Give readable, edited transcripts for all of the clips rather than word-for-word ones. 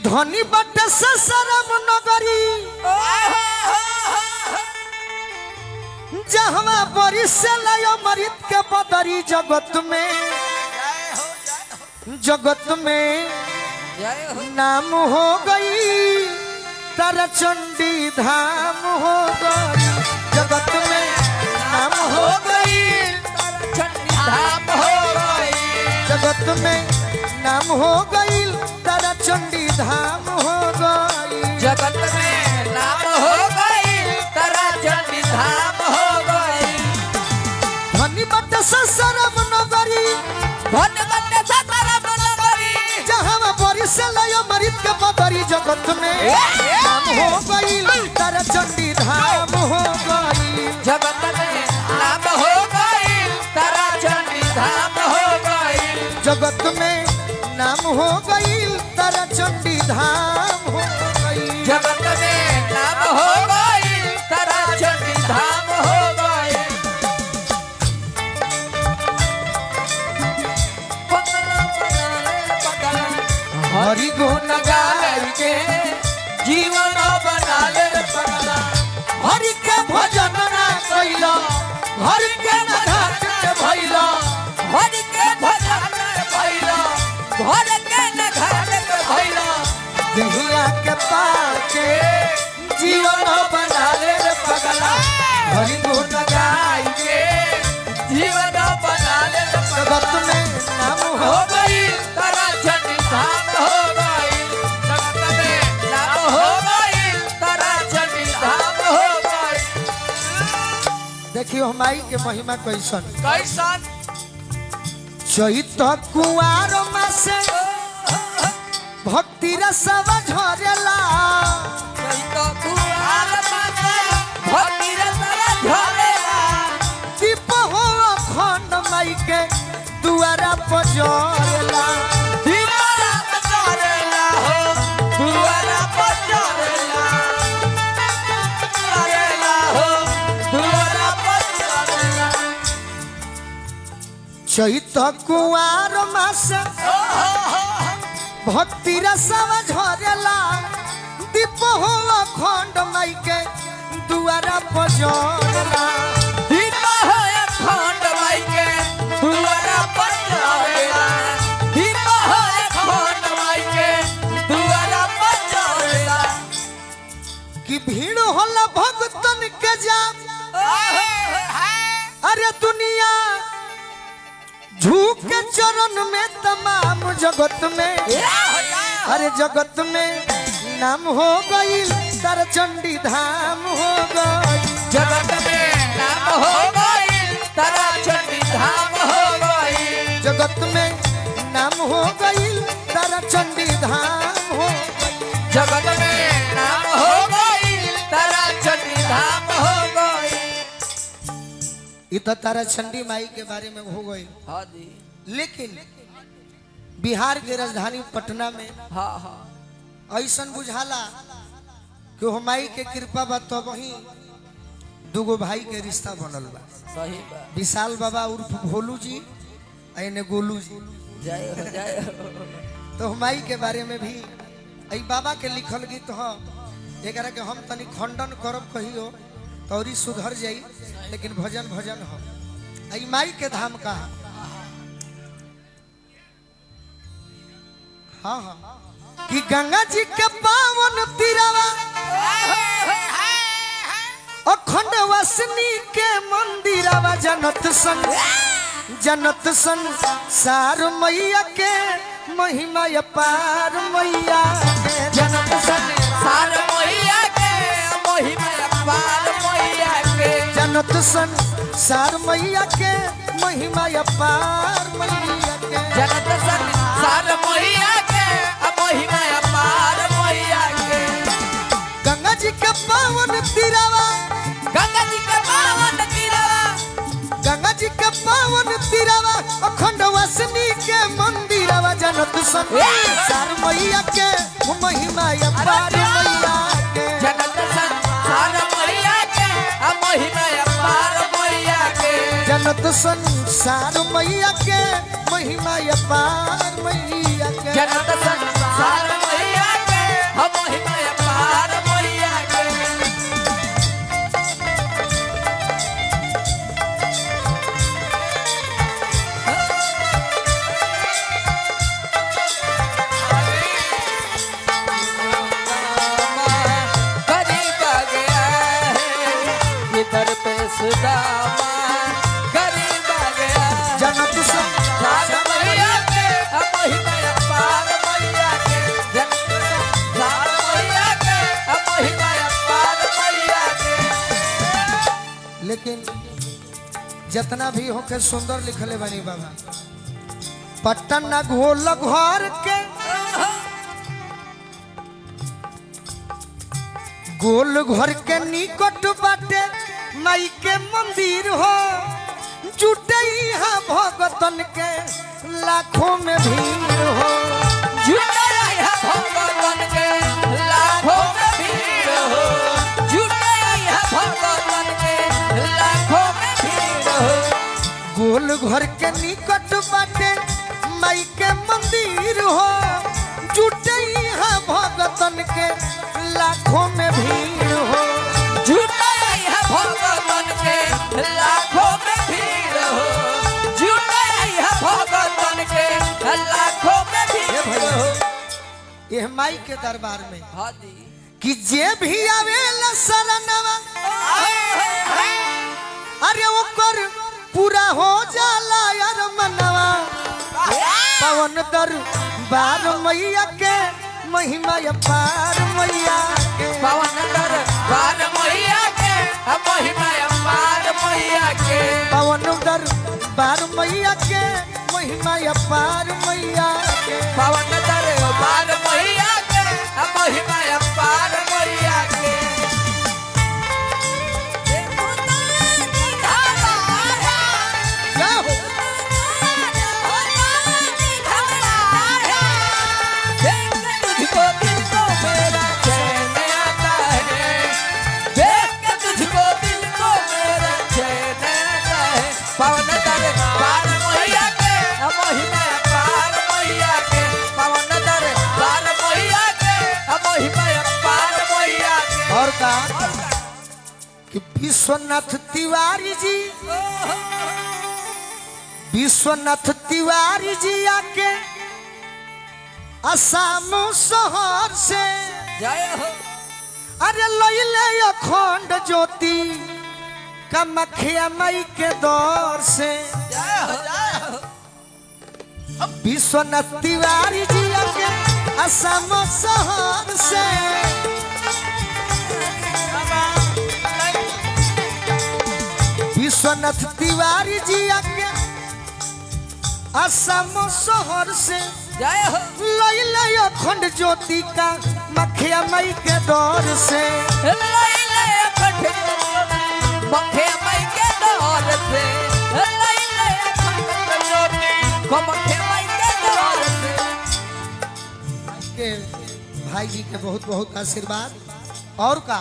धनी बट ससरम नगरी जहवा बरिस लायो मरित के बदरी जगत में नाम हो गई तारा चंडी धाम हो गई जगत में नाम हो गई धाम हो गई जगत में नाम हो गई तारा चंडी धाम हो गई जगत में नाम हो गई तारा चंडी धाम हो गई धनी बट ससरम नगरी जहाँ बरिस लायो मरित के बदरी जगत में नाम हो गई तारा चंडी धाम हो गई जगत में नाम हो गई तारा चंडी धाम हो गई जगत में नाम हो गई तारा चंडी धाम हो गई जगत में नाम हो गई तारा चंडी धाम हो गई हरि गुण गाय के जीवन बना ले पगला हरि के भजन ना कइला हरि के न घाट के भइला हरि के भजन भइला घर के न घर के भइला देहिया के पाके जीवन बना ले रे पगला हरि गुण गाय के जीवन बना ले जगत में नाम हो हो गई तारा चंडी धाम हो गई जगत में नाम हो गई तारा चंडी धाम हो गई देखियो हमाई के महिमा कैसन कैसन चैत कुआर मासे भक्ति रसव झरेला तो कुआर माते भक्ति रस झरेला दीप हो अखंड माई के दुआरा पजरेला दीवारा पचरेला हो दुआरा पचरेला पचरेला हो दुआरा पचरेला चैत कुआर मासे भक्ति रसव झरेला दीप हो अखंड माई के दुआरा पजरेला दीवा हो अखंड माई के दुआरा पचरेला दीवा हो अखंड माई के दुआरा पचरेला कि भीड़ होला भक्तन के जाम अरे दुनिया झुक के चरण में तमाम जगत में अरे जगत में नाम हो गई तारा चंडी धाम हो गई जगत में नाम हो गई तारा चंडी धाम हो गई जगत में नाम हो गई तारा चंडी धाम हो गई जगत में नाम हो गई तारा चंडी धाम हो गई ये तो तारा चंडी माई के बारे में हो गई हाँ जी लेकिन बिहार के राजधानी पटना में हाँ हाँ ऐसा बुझाला कि हमाई के कृपा बा तो वही दुगो भाई के रिश्ता बनल बा सही बात विशाल बाबा उर्फ भोलू जी एने गोलू जी जय हो जय हो तो हमाई के बारे में भी आई बाबा के लिखल गीत ह एकरा के हम तनी खंडन करब कहियो तौरी सुधर जाई लेकिन भजन भजन हो आई माई के धाम का हाँ हाँ कि गंगा जी के पावन तीरवा अखंड वासनी के मंदिरवा जनत सन सार मैया के महिमा अपार मैया के जनम संसार मैया के महिमा अपार मैया के जनत सन सार मैया के महिमा अपार मैया के जनत संसार मैया के महिमा अपार मैया के गंगा जी के पावन तीरवा गंगा जी के पावन तीरवा गंगा जी के पावन तीरवा अखंड वासनी के मंदिरवा जनत सन सार मैया के महिमा अपार मैया के जनत संसार मैया के महिमा अपार मैया के जनत संसार मैया के महिमा अपार मैया के जनत संसार मैया के जितना भी होके सुंदर लिखले बनी बाबा। पटन गोल घर के गोल घर के निकट बाटे माई के मंदिर हो, जुटे यहाँ भगतन के लाखों में भीड़ हो, जुटे यहाँ भगतन के लाखों में भीड़ हो, जुटे यहाँ भगतन के लाखों में भीड़ हो। गोल घर के निकट बाटे माई के मंदिर हो, जुटे यहाँ भगतन के लाखों में भीड़ हो, जुटे यहाँ भगतन के लाखों में भीड़ हो, जुटे यहाँ भगतन के लाखों में भीड़ हो। यह माई के दरबार में हाँ जी कि जे भी आवेला शरणवा अरे ओकर पूरा हो जाला यार मनवा। पवन दरबार मैया के महिमा अपार मैया के, पवन दरबार मैया के महिमा अपार मैया के, पवन दरबार मैया के महिमा अपार मैया के, पवन दरबार मैया के महिमा अपार मैया के। जय हो। तुझको दिल को मेरा चैन आता है, देख के तुझको दिल को मेरा चैन आता है। पवन दरबार मैया के महिमा अपार मैया के, पवन दरबार मैया के महिमा अपार मैया के। और का कि विश्वनाथ तिवारी जी, विश्वनाथ तिवारी जी आके असम शहर से जय हो अरे लैले अखंड ज्योति कामाख्या माई के दौर से। जय हो जय हो। विश्वनाथ तिवारी जी आके असम शहर से विश्वनाथ तिवारी जी आके असम शहर से जय हो लैले अखंड ज्योति का मखिया मई के दौर से। लैले अखंड मखे मई के दौर से, लैले अखंड ज्योति को मखे मई के दौर से। के भाई जी के बहुत बहुत आशीर्वाद। और का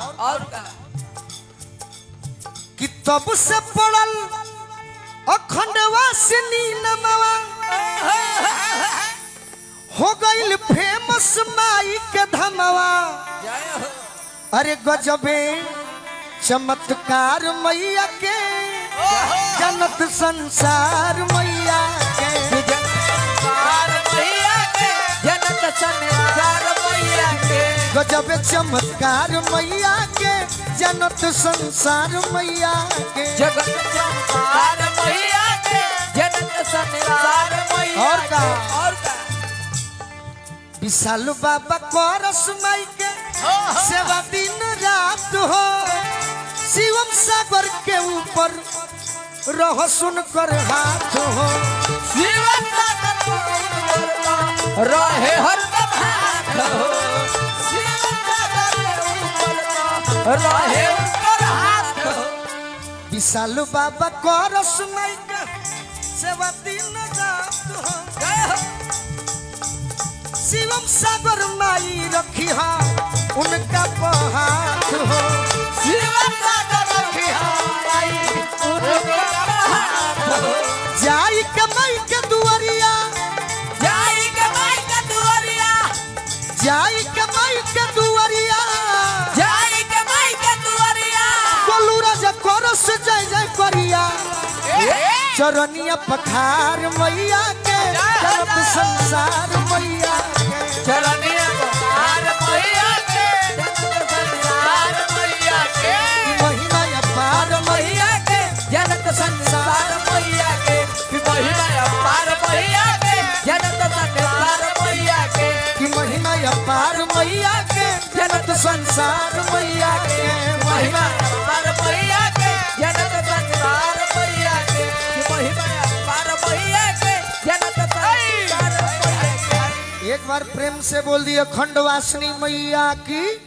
कि तब से पड़ल अखंड वासिनी नमवा, हो गईल फेमस माई के धमवा। जय हो अरे गजबे चमत्कार मैया के, जनत संसार मैया के, जनत मैया के, जनत संसार मैया के, गजबे चमत्कार मैया के, जनत संसार मैया के। जगत संसार मैया के, जनत संसार मैया और का? के। और का विशाल बाबा कोरस माई के सेवा दिन रात हो, शिवम सागर के ऊपर रह सुन कर हाथ हो, जीवन का रहे हर हाथ हो, जीवन का रहे ऊपर हाथ हो। विशाल बाबा कोरस माई के सेवा दिन रात हो, जय हो शिवम सागर माई रखी हा उनका हाथ हो, जीवन का रखी हमारी उनका हाथ हो। जाई के माई के दुआरिया, जाई के माई का दुआरिया, जाई के माई के दुआरिया, जाई के माई का दुआरिया। कोलू राजा कोरस जय जय करिया, चरनिया पखार मैया के, जनत संसार मैया के, चरनिया पखार मैया के, जनत संसार मैया के, महिमा अपार मैया के, जनत संसार मैया के, महिमा अपार मैया के, जनत संसार मैया के, महिमा अपार मैया के, जनत संसार मैया के, महिमा अपार मैया के, जनत संसार मैया के। एक बार प्रेम से बोल दिए खंडवासिनी मैया की।